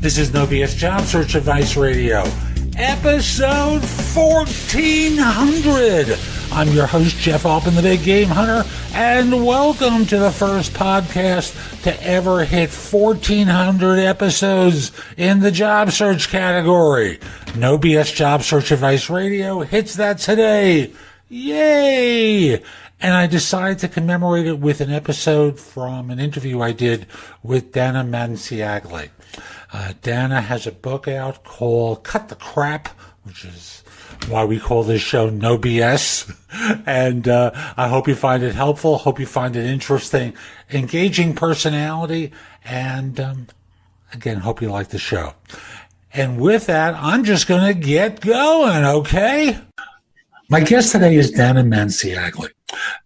This is No BS Job Search Advice Radio, episode 1400. I'm your host, Jeff Altman, the Big Game Hunter, and welcome to the first podcast to ever hit 1,400 episodes in the job search category. No BS Job Search Advice Radio hits that today. Yay! And I decided to commemorate it with an episode from an interview I did with Dana Manciagli. Dana has a book out called Cut the Crap, which is why we call this show No BS. And I hope you find it helpful. Hope you find it interesting, engaging personality, and again, hope you like the show. And with that, I'm just going to get going, okay? My guest today is Dana Manciagli.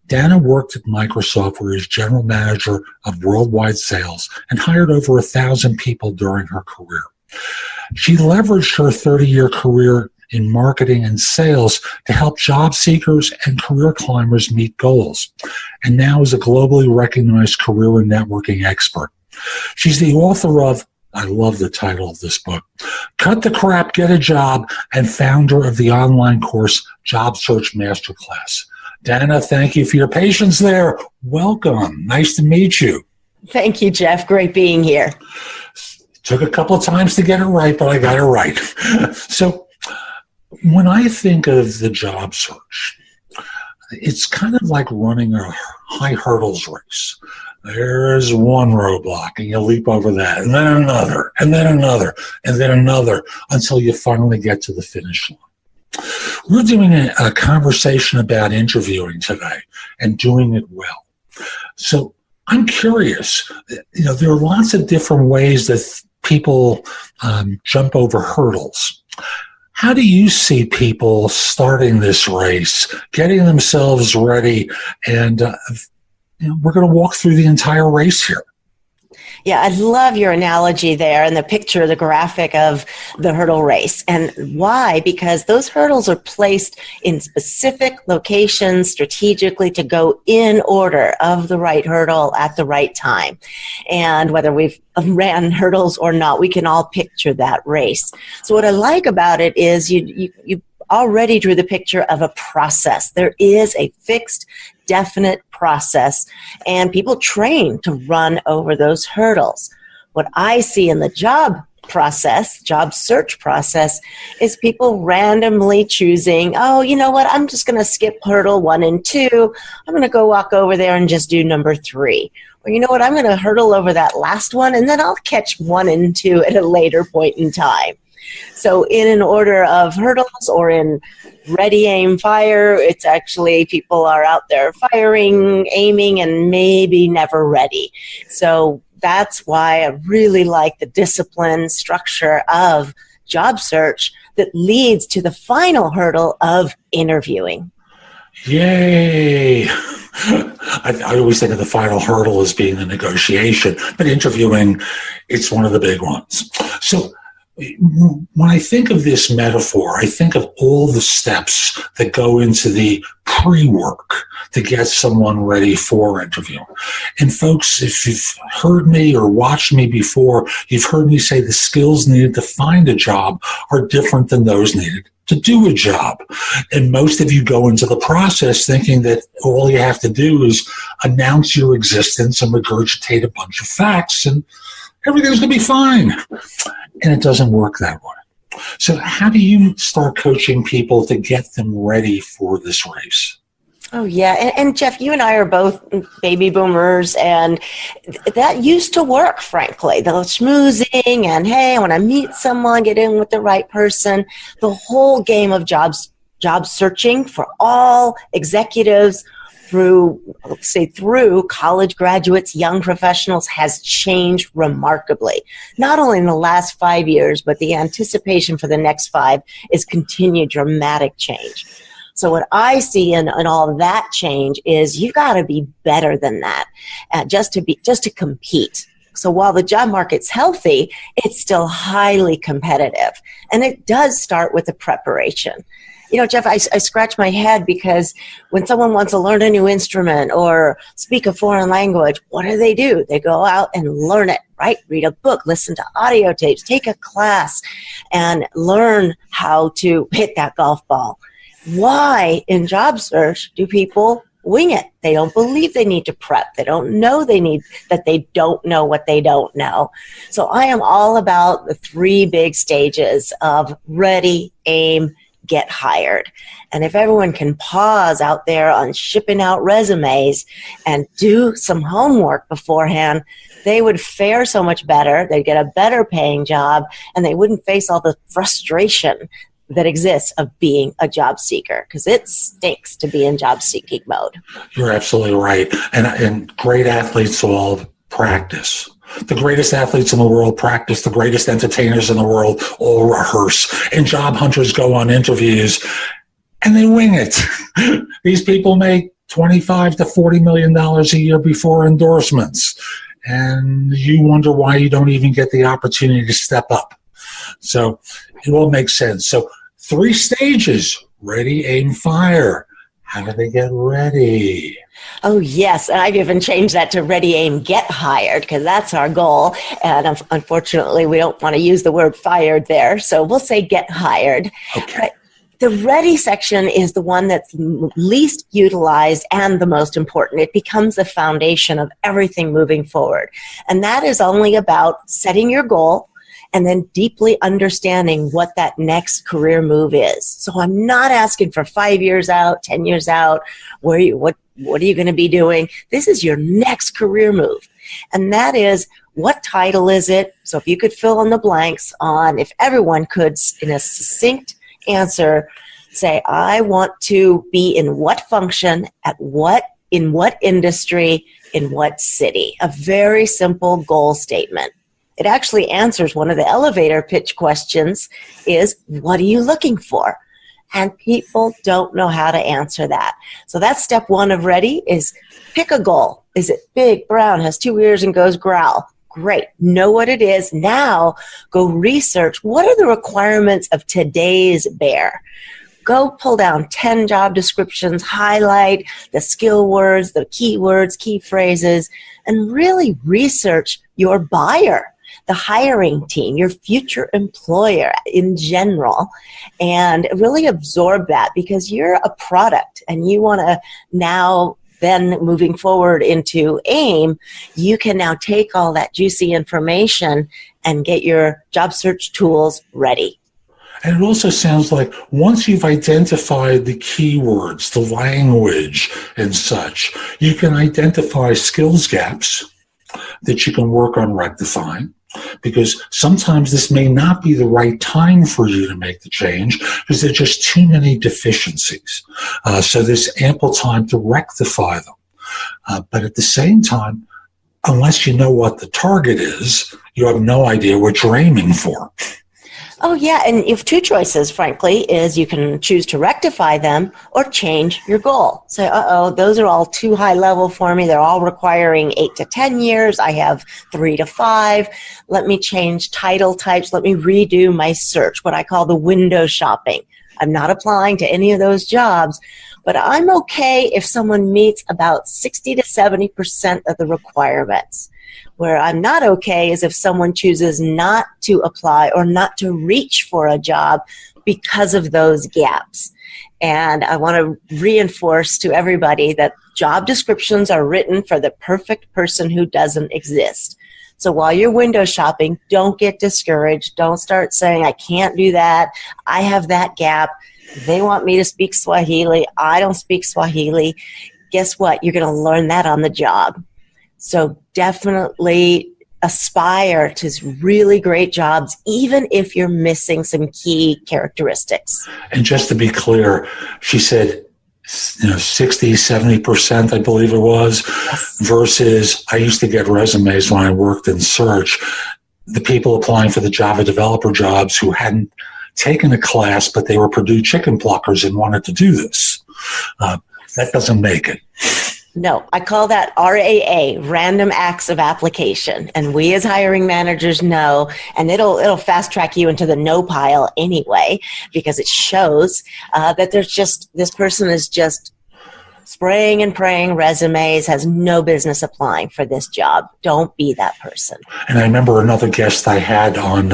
Dana worked at Microsoft where he was general manager of worldwide sales and hired over 1,000 people during her career. She leveraged her 30-year career in marketing and sales to help job seekers and career climbers meet goals, and now is a globally recognized career and networking expert. She's the author of, I love the title of this book, Cut the Crap, Get a Job, and founder of the online course Job Search Masterclass. Dana, thank you for your patience there. Welcome. Nice to meet you. Thank you, Jeff. Great being here. Took a couple of times to get it right, but I got it right. So when I think of the job search, it's kind of like running a high hurdles race. There's one roadblock, and you leap over that, and then another, and then another, and then another, until you finally get to the finish line. We're doing a conversation about interviewing today and doing it well. So I'm curious, there are lots of different ways that people jump over hurdles. How do you see people starting this race, getting themselves ready, and we're going to walk through the entire race here? Yeah, I love your analogy there and the picture, the graphic of the hurdle race. And why? Because those hurdles are placed in specific locations strategically to go in order of the right hurdle at the right time. And whether we've ran hurdles or not, we can all picture that race. So what I like about it is you already drew the picture of a process. There is a fixed, definite process, and people train to run over those hurdles. What I see in the job search process, is people randomly choosing, you know what, I'm just going to skip hurdle 1 and 2. I'm going to go walk over there and just do number 3. Or you know what, I'm going to hurdle over that last one, and then I'll catch 1 and 2 at a later point in time. So in an order of hurdles or in ready, aim, fire, it's actually people are out there firing, aiming, and maybe never ready. So that's why I really like the discipline structure of job search that leads to the final hurdle of interviewing. Yay! I always think of the final hurdle as being the negotiation, but interviewing, it's one of the big ones. So when I think of this metaphor, I think of all the steps that go into the pre-work to get someone ready for interviewing. And folks, if you've heard me or watched me before, you've heard me say the skills needed to find a job are different than those needed to do a job. And most of you go into the process thinking that all you have to do is announce your existence and regurgitate a bunch of facts and everything's going to be fine. And it doesn't work that way. So how do you start coaching people to get them ready for this race? Oh, yeah. And Jeff, you and I are both baby boomers, and that used to work, frankly. The schmoozing and, hey, I want to meet someone, get in with the right person. The whole game of job searching for all executives through college graduates, young professionals, has changed remarkably. Not only in the last 5 years, but the anticipation for the next 5 is continued dramatic change. So what I see in all of that change is you've got to be better than that, just to compete. So while the job market's healthy, it's still highly competitive. And it does start with the preparation. Jeff, I scratch my head because when someone wants to learn a new instrument or speak a foreign language, what do? They go out and learn it, right? Read a book, listen to audio tapes, take a class, and learn how to hit that golf ball. Why in job search do people wing it? They don't believe they need to prep. They don't know that they don't know what they don't know. So I am all about the 3 big stages of ready, aim, get hired. And if everyone can pause out there on shipping out resumes and do some homework beforehand, they would fare so much better. They'd get a better paying job, and they wouldn't face all the frustration that exists of being a job seeker, because it stinks to be in job seeking mode. You're absolutely right. And great athletes all practice. The greatest athletes in the world practice. The greatest entertainers in the world all rehearse. And job hunters go on interviews and they wing it. These people make $25 to $40 million a year before endorsements. And you wonder why you don't even get the opportunity to step up. So it all makes sense. So 3 stages: ready, aim, fire. How do they get ready? Oh, yes. And I've even changed that to ready, aim, get hired, because that's our goal. And unfortunately, we don't want to use the word fired there. So we'll say get hired. Okay. But the ready section is the one that's least utilized and the most important. It becomes the foundation of everything moving forward. And that is only about setting your goal and then deeply understanding what that next career move is. So I'm not asking for 5 years out, 10 years out, what are you going to be doing? This is your next career move. And that is, what title is it? So if you could fill in the blanks on, if everyone could, in a succinct answer, say, I want to be in what function, in what industry, in what city. A very simple goal statement. It actually answers one of the elevator pitch questions is, what are you looking for? And people don't know how to answer that. So that's step 1 of ready, is pick a goal. Is it big, brown, has 2 ears and goes growl? Great. Know what it is. Now go research. What are the requirements of today's bear? Go pull down 10 job descriptions, highlight the skill words, the keywords, key phrases, and really research your buyer, the hiring team, your future employer in general, and really absorb that, because you're a product and you want to now, then moving forward into AIM, you can now take all that juicy information and get your job search tools ready. And it also sounds like once you've identified the keywords, the language and such, you can identify skills gaps that you can work on rectifying. Because sometimes this may not be the right time for you to make the change because there are just too many deficiencies. So there's ample time to rectify them. But at the same time, unless you know what the target is, you have no idea what you're aiming for. Oh, yeah, and you have 2 choices, frankly, is you can choose to rectify them or change your goal. Say, those are all too high level for me. They're all requiring 8 to 10 years. I have 3 to 5. Let me change title types. Let me redo my search, what I call the window shopping. I'm not applying to any of those jobs, but I'm okay if someone meets about 60 to 70% of the requirements. Where I'm not okay is if someone chooses not to apply or not to reach for a job because of those gaps. And I want to reinforce to everybody that job descriptions are written for the perfect person who doesn't exist. So while you're window shopping, don't get discouraged. Don't start saying, I can't do that. I have that gap. They want me to speak Swahili. I don't speak Swahili. Guess what? You're going to learn that on the job. So definitely aspire to really great jobs, even if you're missing some key characteristics. And just to be clear, she said, 60, 70%, I believe it was, Yes. Versus I used to get resumes when I worked in search. The people applying for the Java developer jobs who hadn't taken a class, but they were Purdue chicken pluckers and wanted to do this. That doesn't make it. No, I call that RAA, random acts of application. And we as hiring managers know, and it'll fast track you into the no pile anyway, because it shows that this person is just spraying and praying resumes, has no business applying for this job. Don't be that person. And I remember another guest I had on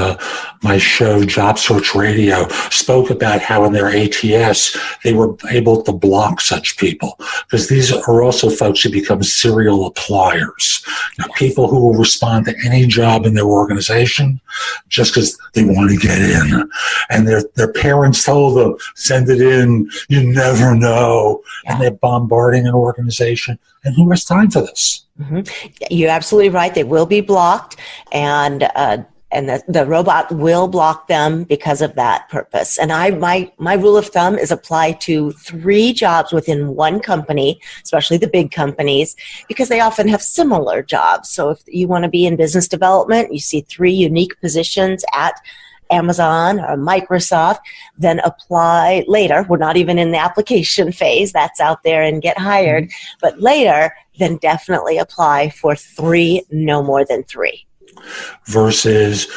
my show, Job Search Radio, spoke about how in their ATS, they were able to block such people, because these are also folks who become serial appliers. People who will respond to any job in their organization just because they want to get in. And their parents told them, send it in, you never know. Yeah. And they're bombarding an organization. And who has time for this? Mm-hmm. You're absolutely right. They will be blocked, and the robot will block them because of that purpose. And my rule of thumb is apply to 3 jobs within one company, especially the big companies, because they often have similar jobs. So if you want to be in business development, you see 3 unique positions at Amazon or Microsoft, then apply later. We're not even in the application phase. That's out there and get hired. But later, then definitely apply for 3, no more than 3. Versus,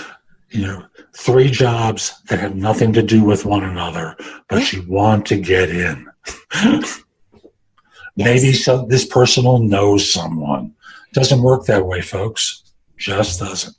3 jobs that have nothing to do with one another, but you want to get in. Maybe this person will know someone. Doesn't work that way, folks. Just doesn't.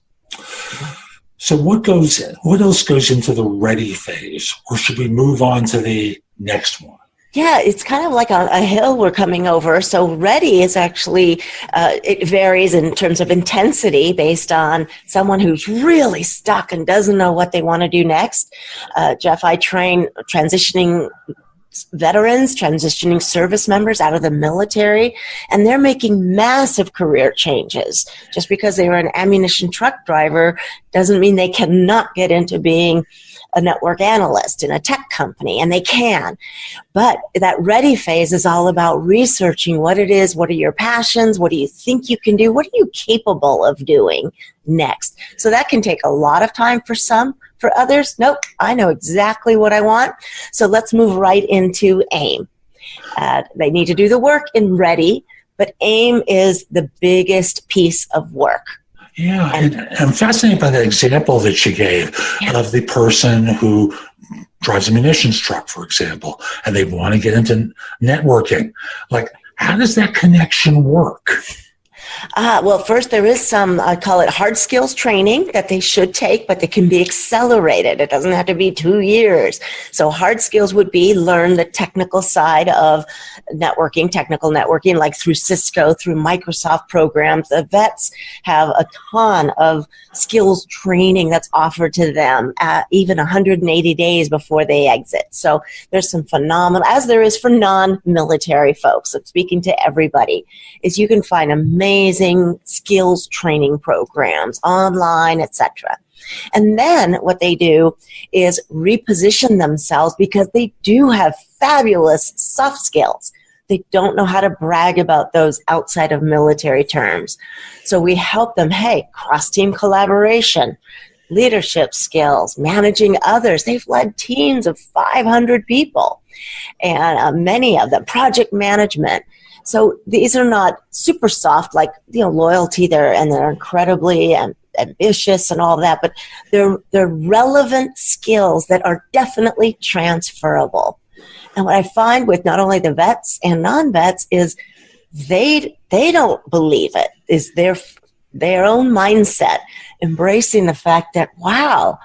So what else goes into the ready phase? Or should we move on to the next one? Yeah, it's kind of like a hill we're coming over. So ready is actually, it varies in terms of intensity based on someone who's really stuck and doesn't know what they want to do next. Jeff, I train transitioning veterans, transitioning service members out of the military, and they're making massive career changes. Just because they were an ammunition truck driver doesn't mean they cannot get into being a network analyst in a tech company, and they can. But that ready phase is all about researching what it is, what are your passions, what do you think you can do, what are you capable of doing next. So that can take a lot of time for some. For others, nope, I know exactly what I want. So let's move right into AIM. They need to do the work in ready, but AIM is the biggest piece of work. Yeah, and I'm fascinated by the example that you gave of the person who drives a munitions truck, for example, and they want to get into networking. Like, how does that connection work? Well, first there is some, I call it hard skills training that they should take, but they can be accelerated. It doesn't have to be 2 years. So hard skills would be learn the technical side of networking, technical networking, like through Cisco, through Microsoft programs. The vets have a ton of skills training that's offered to them even 180 days before they exit. So there's some phenomenal, as there is for non-military folks. So speaking to everybody, is you can find amazing skills training programs online, etc. And then what they do is reposition themselves because they do have fabulous soft skills. They don't know how to brag about those outside of military terms. So we help them, hey, cross-team collaboration, leadership skills, managing others. They've led teams of 500 people, and many of them, project management. So these are not super soft, like, loyalty there, and they're incredibly ambitious and all that, but they're relevant skills that are definitely transferable. And what I find with not only the vets and non-vets is they don't believe it, is their own mindset, embracing the fact that, wow,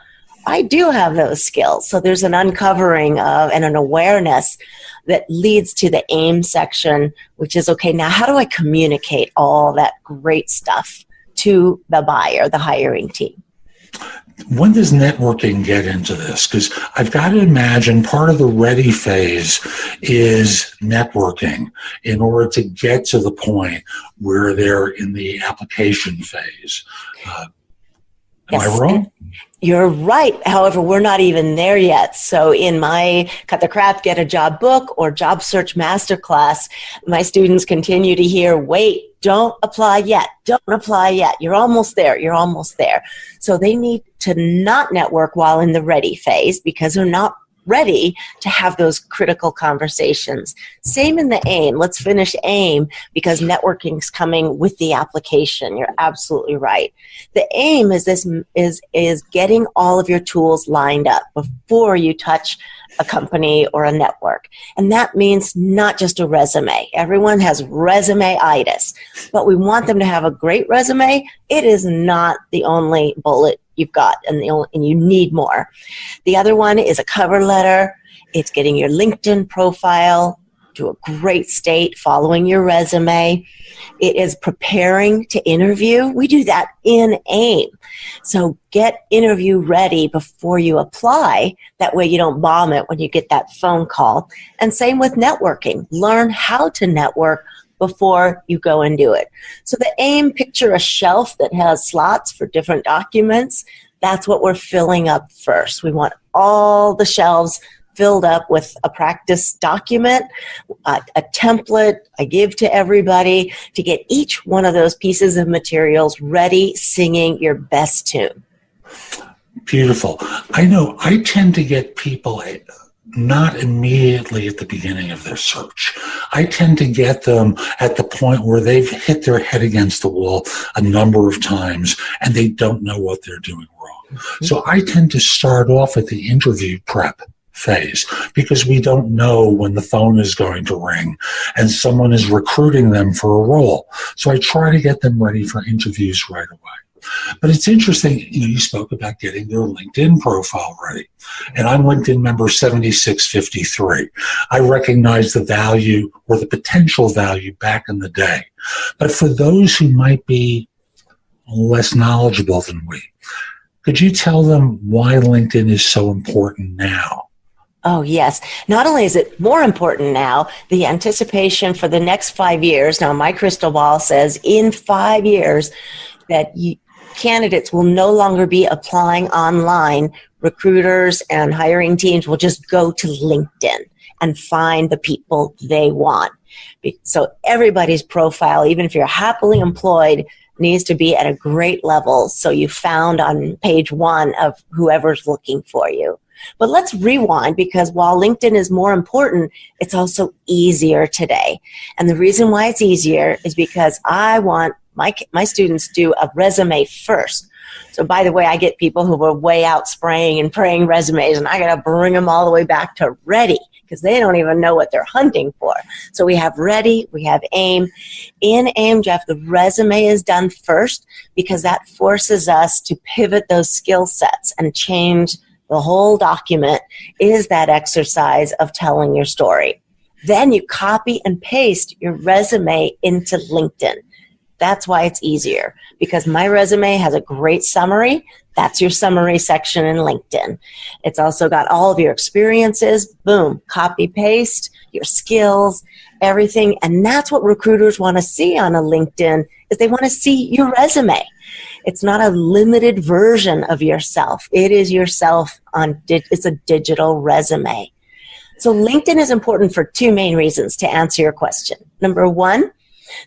I do have those skills. So there's an uncovering of and an awareness that leads to the AIM section, which is, okay, now how do I communicate all that great stuff to the buyer, the hiring team? When does networking get into this? Because I've got to imagine part of the ready phase is networking in order to get to the point where they're in the application phase. Am I wrong? You're right. However, we're not even there yet. So in my Cut the Crap, Get a Job book or Job Search Masterclass, my students continue to hear, wait, don't apply yet. Don't apply yet. You're almost there. You're almost there. So they need to not network while in the ready phase because they're not ready to have those critical conversations. Same in the AIM. Let's finish AIM because networking's coming with the application. You're absolutely right. The AIM is getting all of your tools lined up before you touch a company or a network. And that means not just a resume. Everyone has resume-itis, but we want them to have a great resume. It is not the only bullet you've got, and you need more. The other one is a cover letter. It's getting your LinkedIn profile to a great state, following your resume. It is preparing to interview. We do that in AIM. So get interview ready before you apply. That way you don't bomb it when you get that phone call. And same with networking. Learn how to network before you go and do it. So the AIM, picture a shelf that has slots for different documents. That's what we're filling up first. We want all the shelves filled up with a practice document, a template I give to everybody to get each one of those pieces of materials ready, singing your best tune. Beautiful. I know I tend to get people not immediately at the beginning of their search. I tend to get them at the point where they've hit their head against the wall a number of times and they don't know what they're doing wrong. So I tend to start off at the interview prep phase because we don't know when the phone is going to ring and someone is recruiting them for a role. So I try to get them ready for interviews right away. But it's interesting, you spoke about getting their LinkedIn profile ready. And I'm LinkedIn member 7653. I recognize the value or the potential value back in the day. But for those who might be less knowledgeable than we, could you tell them why LinkedIn is so important now? Oh, yes. Not only is it more important now, the anticipation for the next 5 years. Now, my crystal ball says in 5 years that candidates will no longer be applying online. Recruiters and hiring teams will just go to LinkedIn and find the people they want. So everybody's profile, even if you're happily employed, needs to be at a great level so you found on page one of whoever's looking for you. But let's rewind, because while LinkedIn is more important, it's also easier today. And the reason why it's easier is because I want my students do a resume first. So by the way, I get people who are way out spraying and praying resumes, and I got to bring them all the way back to ready because they don't even know what they're hunting for. So we have ready, we have AIM. In AIM, Jeff, the resume is done first because that forces us to pivot those skill sets and change the whole document. Is that exercise of telling your story. Then you copy and paste your resume into LinkedIn. That's why it's easier, because my resume has a great summary. That's your summary section in LinkedIn. It's also got all of your experiences. Boom, copy, paste, your skills, everything. And that's what recruiters want to see on a LinkedIn, is they want to see your resume. It's not a limited version of yourself. It is yourself it's a digital resume. So LinkedIn is important for two main reasons to answer your question. Number one,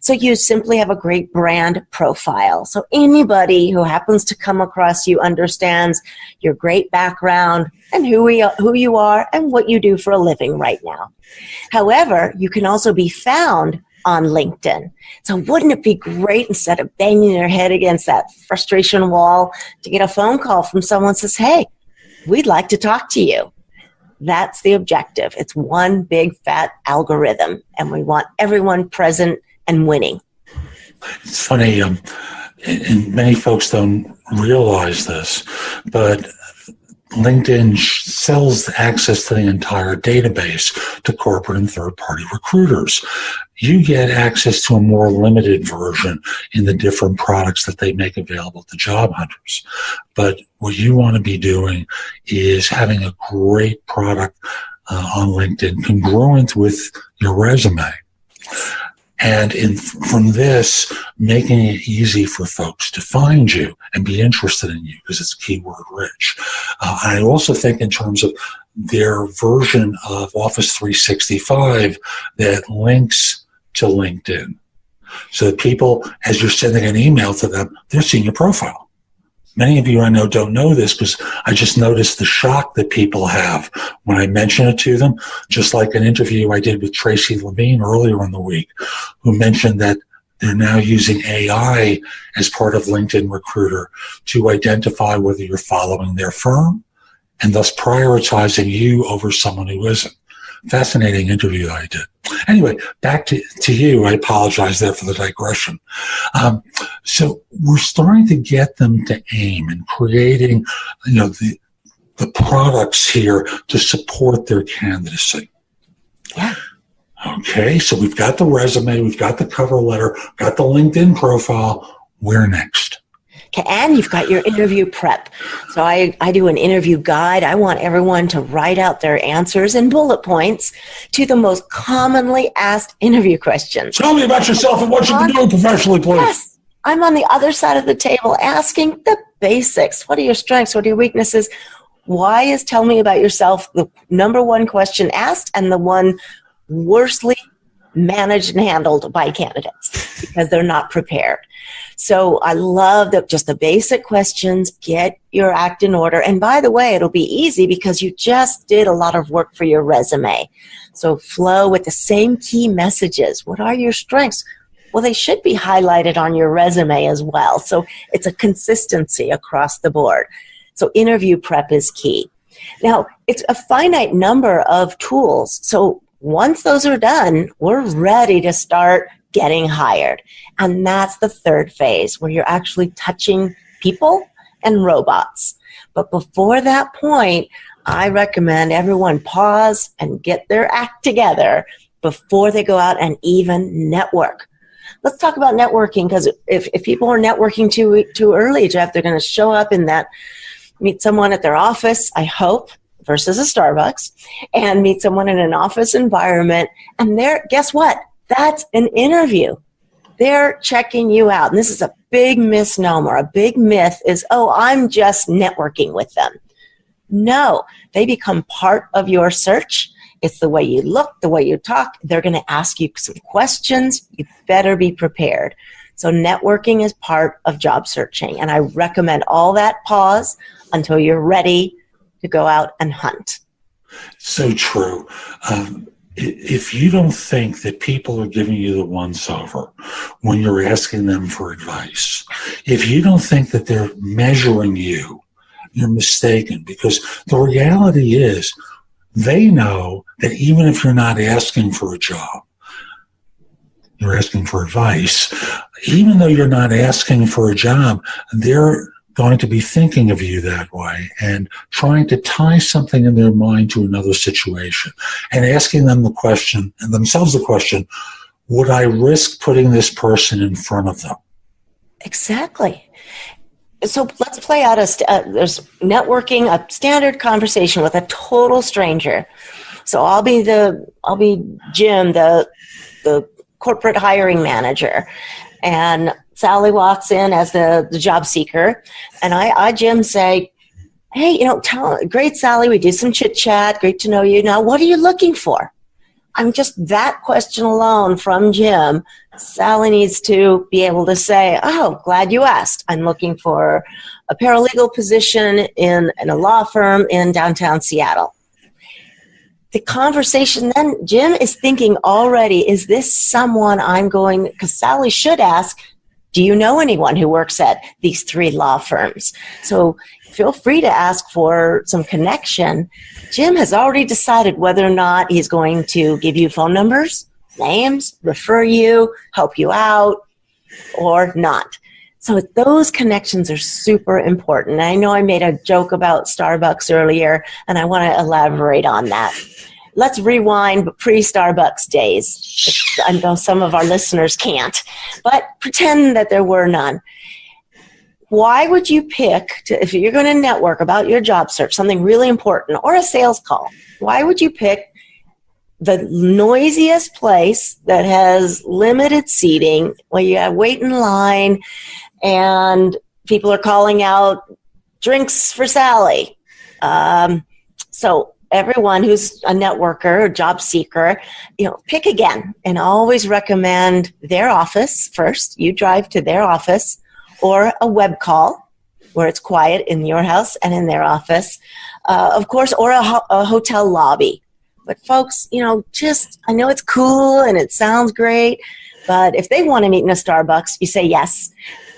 so you simply have a great brand profile. So anybody who happens to come across you understands your great background and who you are and what you do for a living right now. However, you can also be found on LinkedIn. So wouldn't it be great, instead of banging your head against that frustration wall, to get a phone call from someone who says, hey, we'd like to talk to you. That's the objective. It's one big fat algorithm, and we want everyone present and winning. It's funny, and many folks don't realize this, but LinkedIn sells access to the entire database to corporate and third-party recruiters. You get access to a more limited version in the different products that they make available to job hunters. But what you want to be doing is having a great product on LinkedIn congruent with your resume. And from this, making it easy for folks to find you and be interested in you, because it's keyword rich. I also think in terms of their version of Office 365 that links to LinkedIn. So that people, as you're sending an email to them, they're seeing your profile. many of you I know don't know this because I just noticed the shock that people have when I mention it to them, just like an interview I did with Tracy Levine earlier in the week, who mentioned that they're now using AI as part of LinkedIn Recruiter to identify whether you're following their firm and thus prioritizing you over someone who isn't. Fascinating interview that I did. Anyway, back to you. I apologize there for the digression. So we're starting to get them to aim and creating, the products here to support their candidacy. Yeah. Okay, so we've got the resume, we've got the cover letter, got the LinkedIn profile. Where next? Okay, and you've got your interview prep. So I do an interview guide. I want everyone to write out their answers in bullet points to the most commonly asked interview questions. Tell me about yourself and what you've been doing professionally, please. Yes, I'm on the other side of the table asking the basics. What are your strengths? What are your weaknesses? Why is tell me about yourself the number one question asked and the one worstly managed and handled by candidates because they're not prepared. So I love that just the basic questions, get your act in order. And by the way, it'll be easy because you just did a lot of work for your resume. So flow with the same key messages. What are your strengths? Well, they should be highlighted on your resume as well. So it's a consistency across the board. So interview prep is key. Now, it's a finite number of tools. So once those are done, we're ready to start getting hired. And that's the third phase where you're actually touching people and robots. But before that point, I recommend everyone pause and get their act together before they go out and even network. Let's talk about networking, because if people are networking too early, Jeff, they're going to show up in that, meet someone at their office, I hope, versus a Starbucks, and meet someone in an office environment. And there, guess what? That's an interview. They're checking you out. And this is a big misnomer. A big myth is, oh, I'm just networking with them. No, they become part of your search. It's the way you look, the way you talk. They're going to ask you some questions. You better be prepared. So networking is part of job searching. And I recommend all that pause until you're ready to go out and hunt. So true. If you don't think that people are giving you the once-over when you're asking them for advice, if you don't think that they're measuring you, you're mistaken, because the reality is they know that even if you're not asking for a job, you're asking for advice, even though you're not asking for a job, they're going to be thinking of you that way and trying to tie something in their mind to another situation and asking them the question, and themselves the question, would I risk putting this person in front of them? Exactly. So let's play out there's networking, a standard conversation with a total stranger. So I'll be Jim, the corporate hiring manager, and Sally walks in as the job seeker, and I Jim, say, hey, great, Sally, we do some chit chat, great to know you. Now, what are you looking for? I'm just that question alone from Jim. Sally needs to be able to say, oh, glad you asked. I'm looking for a paralegal position in a law firm in downtown Seattle. The conversation then, Jim is thinking already, is this someone because Sally should ask, do you know anyone who works at these 3 law firms? So feel free to ask for some connection. Jim has already decided whether or not he's going to give you phone numbers, names, refer you, help you out, or not. So those connections are super important. I know I made a joke about Starbucks earlier, and I want to elaborate on that. Let's rewind pre-Starbucks days. I know some of our listeners can't, but pretend that there were none. Why would you pick, if you're going to network about your job search, something really important, or a sales call, why would you pick the noisiest place that has limited seating, where you have wait in line and people are calling out drinks for Sally? So everyone who's a networker or job seeker, pick again, and always recommend their office first. You drive to their office, or a web call, where it's quiet in your house and in their office, of course, or a hotel lobby. But folks, I know it's cool and it sounds great, but if they want to meet in a Starbucks, you say yes.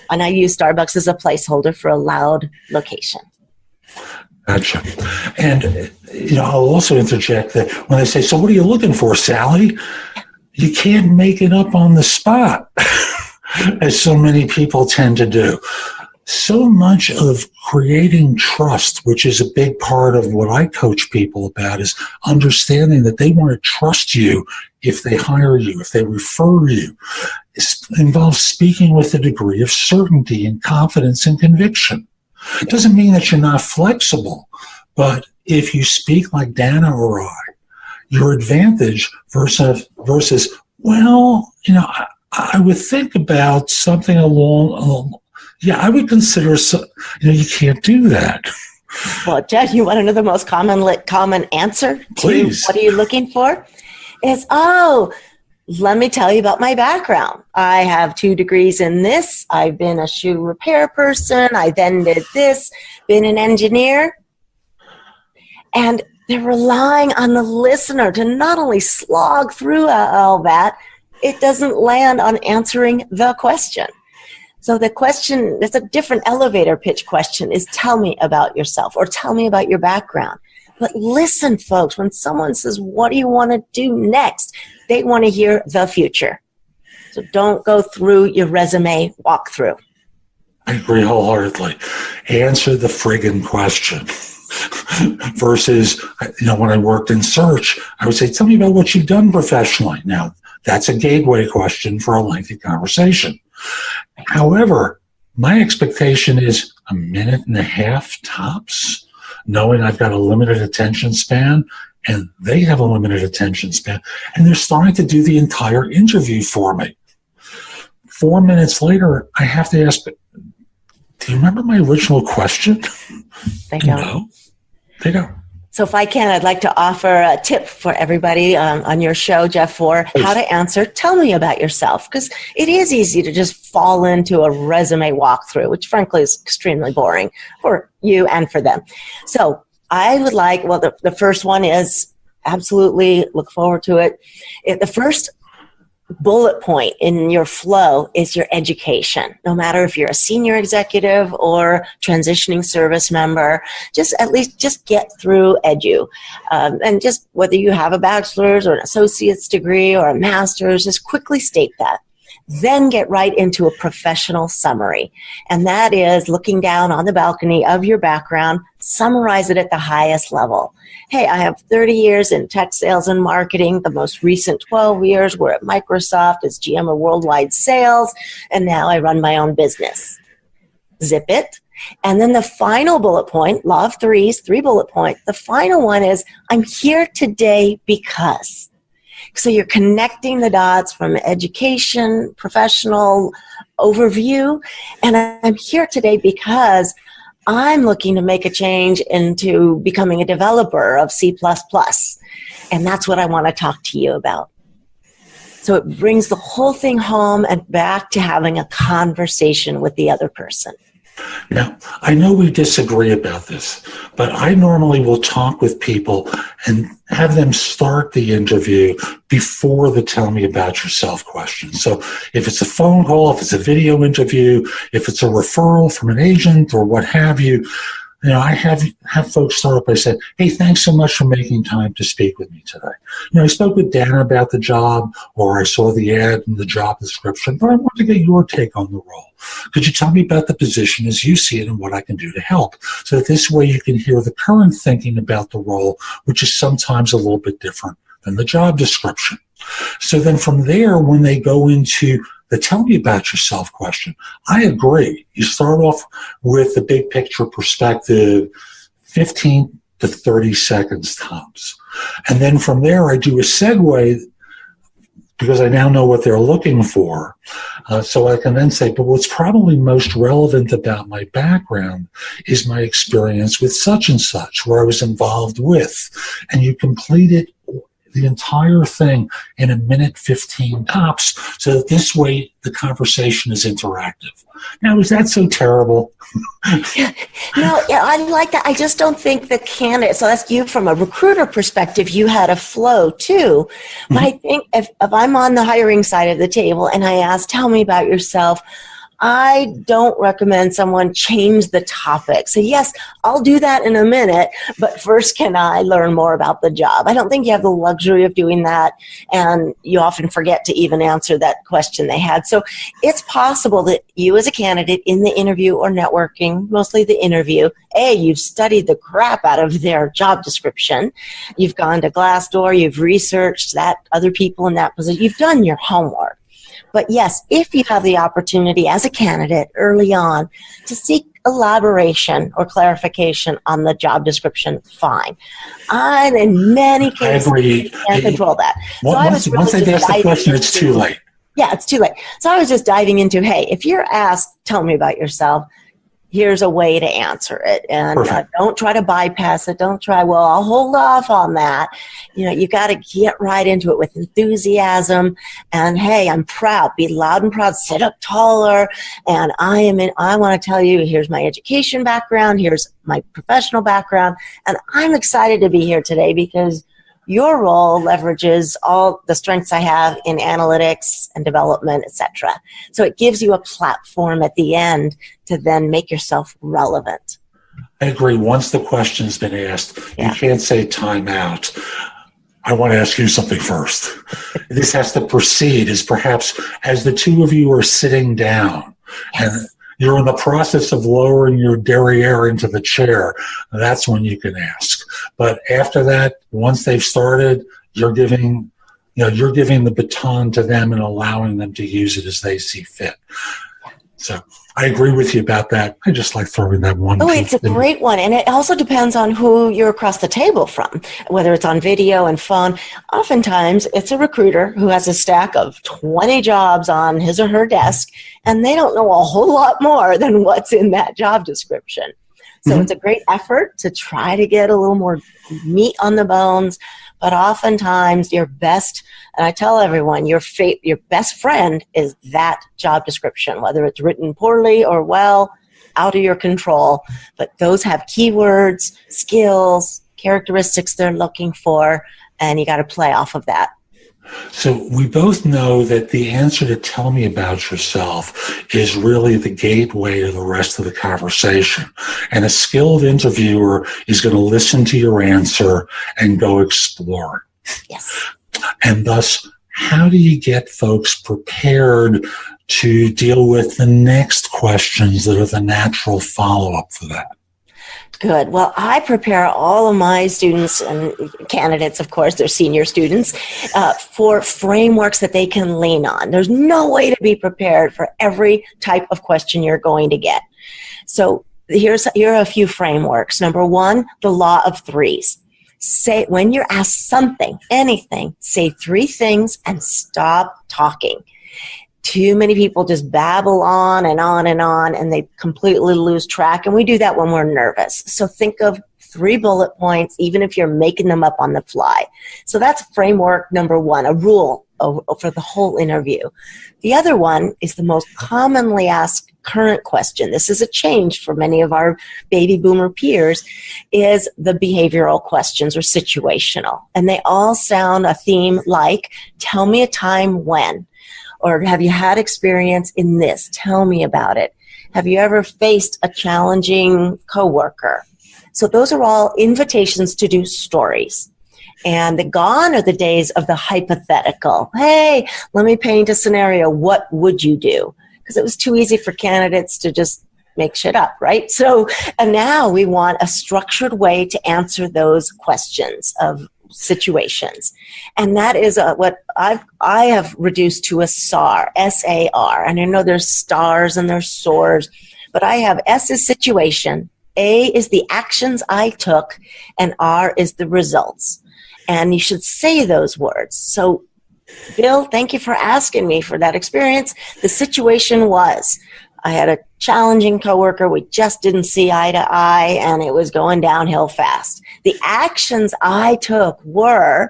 And I use Starbucks as a placeholder for a loud location. Gotcha. And, I'll also interject that when they say, so what are you looking for, Sally? You can't make it up on the spot, as so many people tend to do. So much of creating trust, which is a big part of what I coach people about, is understanding that they want to trust you if they hire you, if they refer you. It involves speaking with a degree of certainty and confidence and conviction. It doesn't mean that you're not flexible, but if you speak like Dana or I, your advantage versus well, I would think about something along I would consider, you can't do that. Well, Jed, you want to know the most common answer to Please. What are you looking for? Is, let me tell you about my background. I have 2 degrees in this. I've been a shoe repair person. I then did this, been an engineer. And they're relying on the listener to not only slog through all that, it doesn't land on answering the question. So the question, that's a different elevator pitch question, is tell me about yourself or tell me about your background. But listen, folks, when someone says, what do you want to do next? They want to hear the future. So don't go through your resume walkthrough. I agree wholeheartedly. Answer the friggin' question. Versus, when I worked in search, I would say, tell me about what you've done professionally. Now, that's a gateway question for a lengthy conversation. However, my expectation is a minute and a half tops, knowing I've got a limited attention span and they have a limited attention span, and they're starting to do the entire interview for me. 4 minutes later, I have to ask, do you remember my original question? They don't. No, they don't. So if I can, I'd like to offer a tip for everybody on your show, Jeff, for how to answer. Tell me about yourself, because it is easy to just fall into a resume walkthrough, which frankly is extremely boring for you and for them. So I would like, the first one is absolutely look forward to it. The first bullet point in your flow is your education. No matter if you're a senior executive or transitioning service member, just get through edu. And just whether you have a bachelor's or an associate's degree or a master's, just quickly state that. Then get right into a professional summary. And that is looking down on the balcony of your background, summarize it at the highest level. Hey, I have 30 years in tech sales and marketing. The most recent 12 years were at Microsoft as GM of worldwide sales. And now I run my own business. Zip it. And then the final bullet point, law of threes, 3 bullet point. The final one is, I'm here today because. So you're connecting the dots from education, professional overview, and I'm here today because I'm looking to make a change into becoming a developer of C++, and that's what I want to talk to you about. So it brings the whole thing home and back to having a conversation with the other person. Now, I know we disagree about this, but I normally will talk with people and have them start the interview before the tell me about yourself question. So if it's a phone call, if it's a video interview, if it's a referral from an agent or what have you, I have folks start up by saying, hey, thanks so much for making time to speak with me today. I spoke with Dana about the job, or I saw the ad in the job description, but I want to get your take on the role. Could you tell me about the position as you see it and what I can do to help? So that this way you can hear the current thinking about the role, which is sometimes a little bit different than the job description. So then from there, when they go into the tell me about yourself question, I agree. You start off with the big picture perspective, 15 to 30 seconds tops. And then from there, I do a segue because I now know what they're looking for. So I can then say, but what's probably most relevant about my background is my experience with such and such, where I was involved with. And you complete it the entire thing in a minute 15 tops, so that this way the conversation is interactive. Now, is that so terrible? No, yeah, I like that. I just don't think the candidate, so that's you from a recruiter perspective, you had a flow too. But I think if I'm on the hiring side of the table and I ask, tell me about yourself, I don't recommend someone change the topic. So yes, I'll do that in a minute, but first can I learn more about the job? I don't think you have the luxury of doing that, and you often forget to even answer that question they had. So it's possible that you as a candidate in the interview or networking, mostly the interview, you've studied the crap out of their job description. You've gone to Glassdoor, you've researched that other people in that position. You've done your homework. But yes, if you have the opportunity as a candidate early on to seek elaboration or clarification on the job description, fine. In many cases, you can't control that. Once they've asked the question, it's too late. Yeah, it's too late. So I was just diving into, hey, if you're asked, tell me about yourself, here's a way to answer it. And don't try to bypass it. Don't try, well, I'll hold off on that. You got to get right into it with enthusiasm. And hey, I'm proud. Be loud and proud. Sit up taller. And I want to tell you, here's my education background. Here's my professional background. And I'm excited to be here today because your role leverages all the strengths I have in analytics and development, etc. So it gives you a platform at the end to then make yourself relevant. I agree. Once the question's been asked, you can't say time out. I want to ask you something first. This has to proceed as perhaps as the two of you are sitting down and you're in the process of lowering your derriere into the chair, that's when you can ask. But after that, once they've started, you're giving the baton to them and allowing them to use it as they see fit. So I agree with you about that. I just like throwing that one. Oh, it's a great one. And it also depends on who you're across the table from, whether it's on video and phone. Oftentimes, it's a recruiter who has a stack of 20 jobs on his or her desk, and they don't know a whole lot more than what's in that job description. So it's a great effort to try to get a little more meat on the bones. But oftentimes your best, and I tell everyone, your best friend is that job description, whether it's written poorly or well, out of your control. But those have keywords, skills, characteristics they're looking for, and you got to play off of that. So we both know that the answer to tell me about yourself is really the gateway to the rest of the conversation. And a skilled interviewer is going to listen to your answer and go explore. Yes. And thus, how do you get folks prepared to deal with the next questions that are the natural follow-up for that? Good. Well, I prepare all of my students and candidates, of course, they're senior students, for frameworks that they can lean on. There's no way to be prepared for every type of question you're going to get. So here are a few frameworks. Number one, the law of threes. Say, when you're asked something, anything, say 3 things and stop talking. Too many people just babble on and on and on, and they completely lose track. And we do that when we're nervous. So think of 3 bullet points, even if you're making them up on the fly. So that's framework number 1, a rule for the whole interview. The other one is the most commonly asked current question. This is a change for many of our baby boomer peers, is the behavioral questions or situational. And they all sound a theme like, tell me a time when. Or have you had experience in this? Tell me about it. Have you ever faced a challenging coworker? So those are all invitations to do stories. And gone are the days of the hypothetical. Hey, let me paint a scenario. What would you do? Because it was too easy for candidates to just make shit up, right? So, and now we want a structured way to answer those questions of situations. And that is what I have reduced to a SAR, S-A-R. And I know there's stars and there's SOARs, but I have S is situation, A is the actions I took, and R is the results. And you should say those words. So, Bill, thank you for asking me for that experience. The situation was, I had a challenging coworker. We just didn't see eye to eye, and it was going downhill fast. The actions I took were,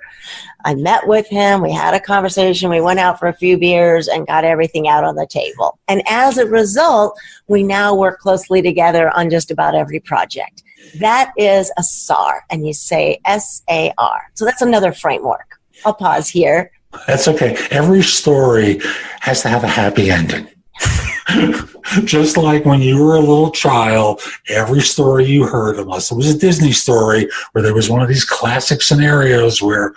I met with him, we had a conversation, we went out for a few beers and got everything out on the table. And as a result, we now work closely together on just about every project. That is a SAR, and you say SAR. So that's another framework. I'll pause here. That's okay. Every story has to have a happy ending. Just like when you were a little child, every story you heard, unless it was a Disney story, where there was one of these classic scenarios where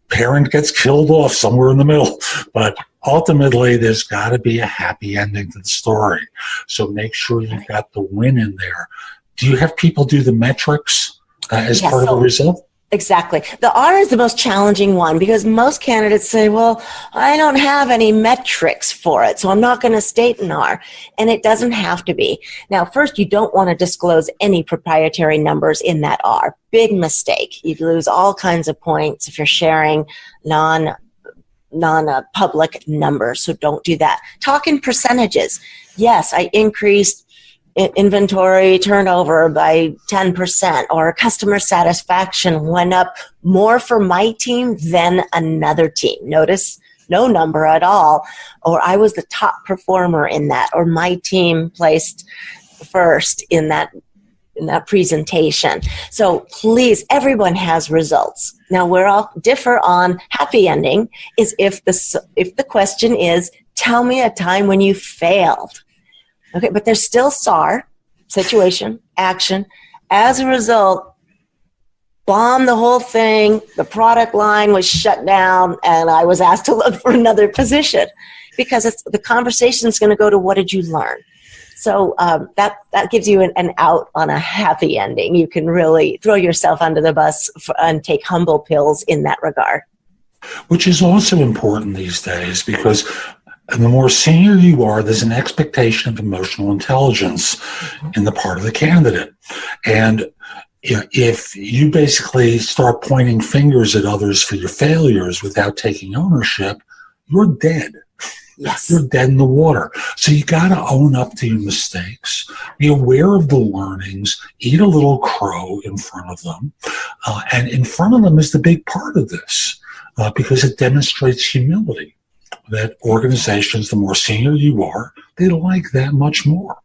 parent gets killed off somewhere in the middle. But ultimately, there's got to be a happy ending to the story. So make sure you've got the win in there. Do you have people do the metrics as part of the result? Exactly. The R is the most challenging one because most candidates say, well, I don't have any metrics for it, so I'm not going to state an R. And it doesn't have to be. Now, first, you don't want to disclose any proprietary numbers in that R. Big mistake. You'd lose all kinds of points if you're sharing non-public numbers, so don't do that. Talk in percentages. Yes, I increased inventory turnover by 10%, or customer satisfaction went up more for my team than another team. Notice no number at all. Or I was the top performer in that, or my team placed first in that presentation. So please, everyone has results. Now, where I'll differ on happy ending is if the question is, tell me a time when you failed. Okay, but there's still SAR, situation, action. As a result, bomb the whole thing, the product line was shut down, and I was asked to look for another position because the conversation is going to go to what did you learn? So that gives you an out on a happy ending. You can really throw yourself under the bus and take humble pills in that regard. Which is also important these days because the more senior you are, there's an expectation of emotional intelligence in the part of the candidate. And if you basically start pointing fingers at others for your failures without taking ownership, you're dead. Yes. You're dead in the water. So you got to own up to your mistakes, be aware of the learnings, eat a little crow in front of them. And in front of them is the big part of this because it demonstrates humility. That organizations, the more senior you are, they like that much more.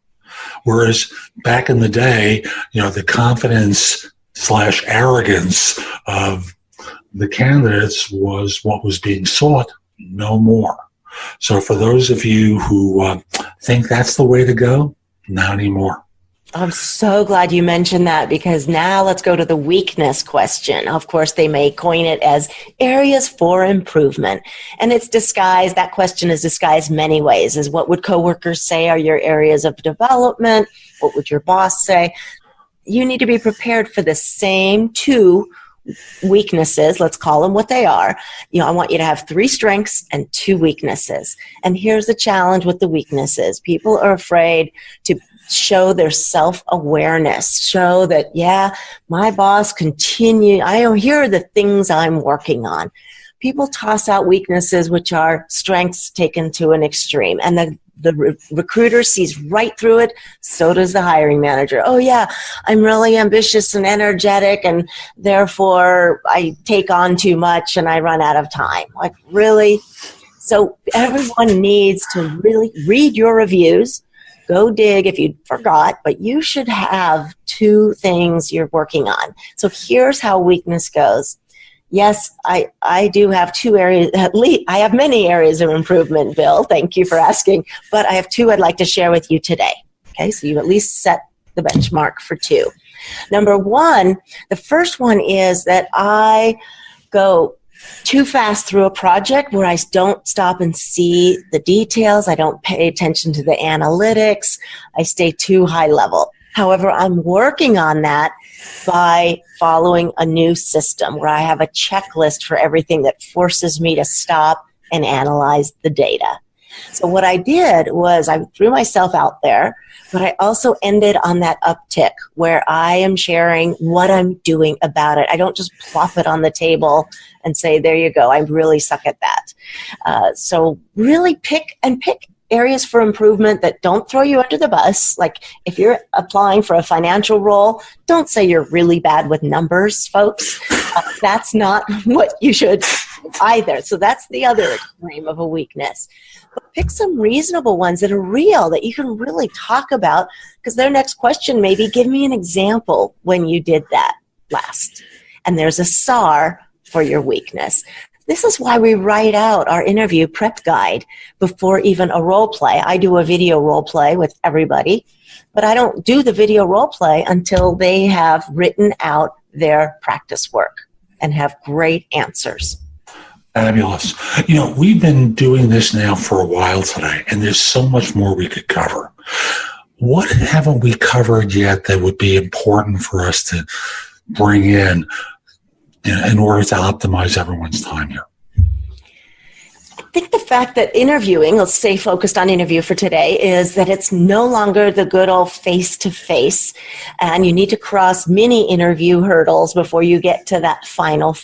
Whereas back in the day, the confidence / arrogance of the candidates was what was being sought, no more. So for those of you who think that's the way to go, not anymore. I'm so glad you mentioned that because now let's go to the weakness question. Of course, they may coin it as areas for improvement. And it's disguised, that question is disguised many ways. Is what would coworkers say are your areas of development? What would your boss say? You need to be prepared for the same two weaknesses, let's call them what they are. I want you to have 3 strengths and 2 weaknesses. And here's the challenge with the weaknesses. People are afraid to show their self-awareness, show that, my boss here are the things I'm working on. People toss out weaknesses, which are strengths taken to an extreme. And the recruiter sees right through it. So does the hiring manager. Oh yeah, I'm really ambitious and energetic, and therefore I take on too much and I run out of time. Like, really? So everyone needs to really read your reviews. Go dig if you forgot, but you should have 2 things you're working on. So here's how weakness goes. Yes, I do have 2 areas, at least I have many areas of improvement, Bill. Thank you for asking. But I have 2 I'd like to share with you today. Okay, so you at least set the benchmark for 2. Number 1, the first one is that I go too fast through a project where I don't stop and see the details. I don't pay attention to the analytics. I stay too high level. However, I'm working on that by following a new system where I have a checklist for everything that forces me to stop and analyze the data. So what I did was I threw myself out there, but I also ended on that uptick where I am sharing what I'm doing about it. I don't just plop it on the table and say, there you go, I really suck at that. So really pick areas for improvement that don't throw you under the bus. Like if you're applying for a financial role, don't say you're really bad with numbers, folks. That's not what you should either. So that's the other extreme of a weakness. But pick some reasonable ones that are real, that you can really talk about, because their next question may be, give me an example when you did that last. And there's a SAR for your weakness. This is why we write out our interview prep guide before even a role play. I do a video role play with everybody, but I don't do the video role play until they have written out their practice work and have great answers. Fabulous. We've been doing this now for a while today, and there's so much more we could cover. What haven't we covered yet that would be important for us to bring in order to optimize everyone's time here? I think the fact that interviewing, let's stay focused on interview for today, is that it's no longer the good old face-to-face, and you need to cross many interview hurdles before you get to that final,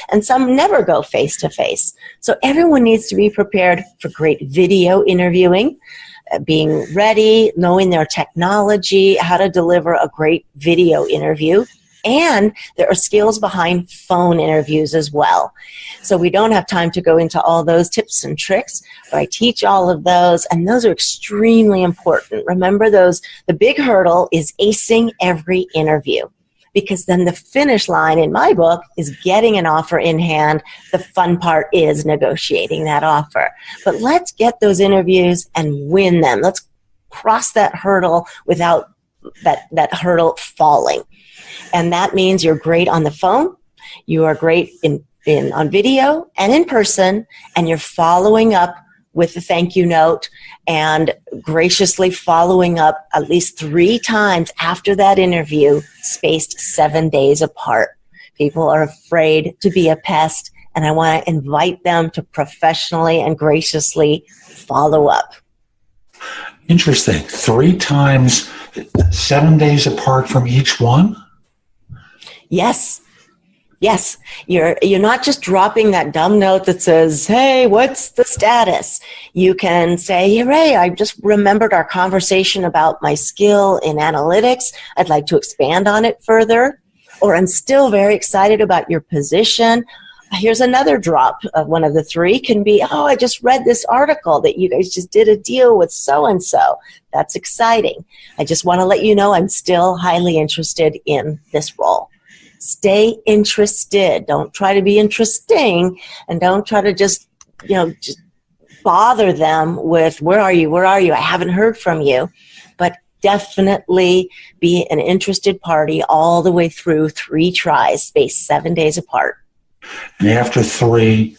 and some never go face-to-face. So everyone needs to be prepared for great video interviewing, being ready, knowing their technology, how to deliver a great video interview. And there are skills behind phone interviews as well. So we don't have time to go into all those tips and tricks, but I teach all of those, and those are extremely important. Remember those, the big hurdle is acing every interview, because then the finish line in my book is getting an offer in hand. The fun part is negotiating that offer. But let's get those interviews and win them. Let's cross that hurdle without that hurdle falling. And that means you're great on the phone, you are great on video and in person, and you're following up with a thank you note and graciously following up at least 3 times after that interview, spaced 7 days apart. People are afraid to be a pest, and I want to invite them to professionally and graciously follow up. Interesting. 3 times, 7 days apart from each one? Yes. You're not just dropping that dumb note that says, hey, what's the status? You can say, hey, Ray, I just remembered our conversation about my skill in analytics. I'd like to expand on it further. Or I'm still very excited about your position. Here's another drop of one of the 3 can be, oh, I just read this article that you guys just did a deal with so-and-so. That's exciting. I just want to let you know I'm still highly interested in this role. Stay interested. Don't try to be interesting, and don't try to just bother them with, where are you? I haven't heard from you. But definitely be an interested party all the way through 3 tries, spaced 7 days apart. And after 3,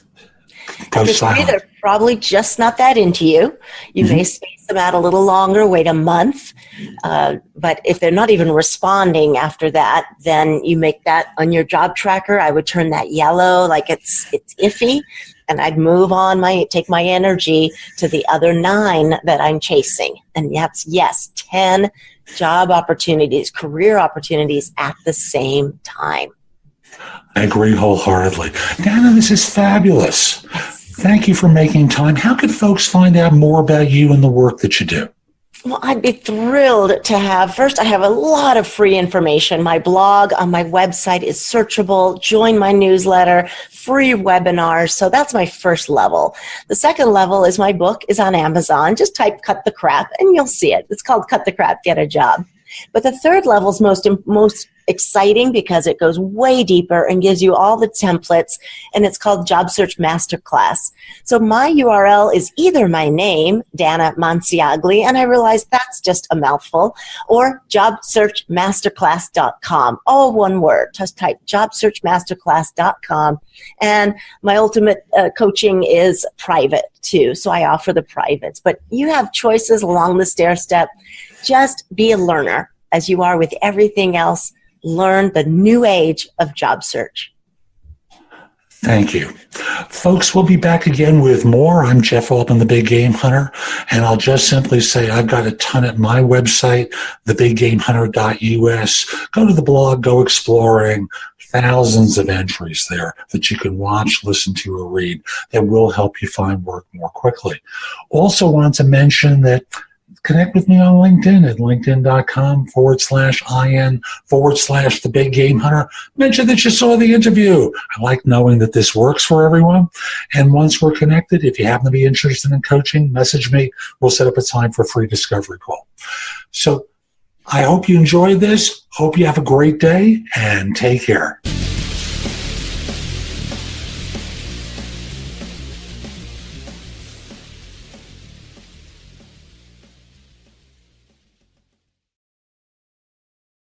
go silent. They're probably just not that into you. You may space them out a little longer, wait a month. But if they're not even responding after that, then you make that on your job tracker. I would turn that yellow, like it's iffy, and I'd move on, take my energy to the other 9 that I'm chasing. And yes, 10 job opportunities, career opportunities at the same time. I agree wholeheartedly. Dana, this is fabulous. Thank you for making time. How could folks find out more about you and the work that you do? Well, I'd be thrilled to have, first, I have a lot of free information. My blog on my website is searchable. Join my newsletter, free webinars. So that's my first level. The second level is my book is on Amazon. Just type Cut the Crap and you'll see it. It's called Cut the Crap, Get a Job. But the third level is most exciting because it goes way deeper and gives you all the templates, and it's called Job Search Masterclass. So my URL is either my name, Dana Monsiagli, and I realized that's just a mouthful, or jobsearchmasterclass.com, all one word. Just type jobsearchmasterclass.com, and my ultimate coaching is private too, so I offer the privates. But you have choices along the stair step. Just be a learner, as you are with everything else. Learn the new age of job search. Thank you. Folks, we'll be back again with more. I'm Jeff Altman, the Big Game Hunter, and I'll just simply say I've got a ton at my website, thebiggamehunter.us. Go to the blog, go exploring. Thousands of entries there that you can watch, listen to, or read that will help you find work more quickly. Also want to mention that connect with me on LinkedIn at linkedin.com/IN/the Big Game Hunter. Mention that you saw the interview. I like knowing that this works for everyone. And once we're connected, if you happen to be interested in coaching, message me. We'll set up a time for a free discovery call. So I hope you enjoyed this. Hope you have a great day and take care.